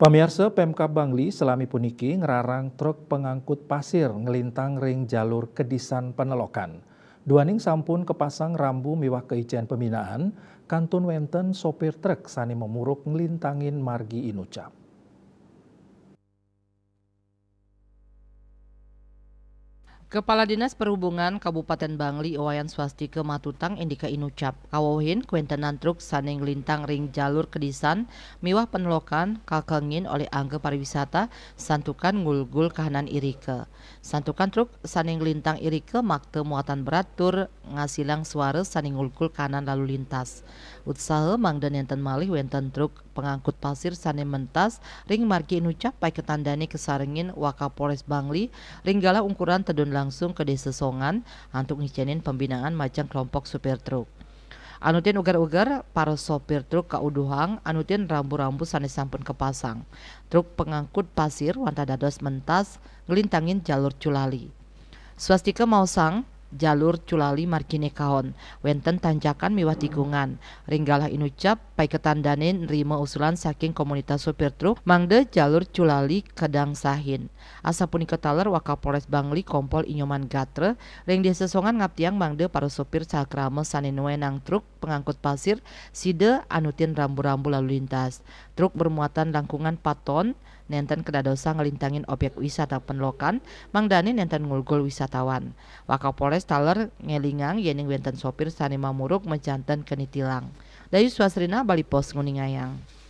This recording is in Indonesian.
Pamirsa Pemkab Bangli selami puniki ngerarang truk pengangkut pasir ngelintang ring jalur Kedisan Penelokan. Duaning sampun kepasang rambu miwah keijen pembinaan, kantun wenten sopir truk sani memuruk ngelintangin margi Inucap. Kepala Dinas Perhubungan Kabupaten Bangli Owayan Swastika Matutang Indika Inucap kawohin kuentenan truk saning lintang ring jalur Kedisan miwah penelokan kakengin oleh angge pariwisata santukan ngulgul kahanan Irike. Santukan truk saning lintang Irike makte muatan berat tur ngasilang suara saning ngulgul kahanan lalu lintas. Utsaha mangdan enten malih wenten truk pengangkut pasir saning mentas ring margi Inucap pai ketandani kesarengin Wakapolres Bangli ringgala ukuran tedun langsung ke desa Songan untuk ngicenin pembinaan macam kelompok supir truk. Anutin ugar-ugar para sopir truk kauduhang anutin rambu-rambu sanes sampun kepasang. Truk pengangkut pasir wanta dados mentas ngelintangin jalur Culali. Swastika mausang jalur Culali markine kaon wenten tanjakan miwah tikungan ringgalah Inucap pai ketandanin nerima usulan saking komunitas supir truk mangde jalur Culali kedang sahin asa punika taler Wakapolres Bangli kompol Inyoman Gatre ring desa Songan ngaptiang mangde para supir sakrama sanenuwe nang truk pengangkut pasir side anutin rambu-rambu lalu lintas truk bermuatan langkungan 4 ton nenten kedadosa ngelintangin objek wisata Penelokan mangdani nenten ngulgul wisatawan. Wakapolres taler ngelingang yening wenten sopir sani mamuruk mencanten kenitilang. Dayu Swasrina Bali Pos Nguningayang.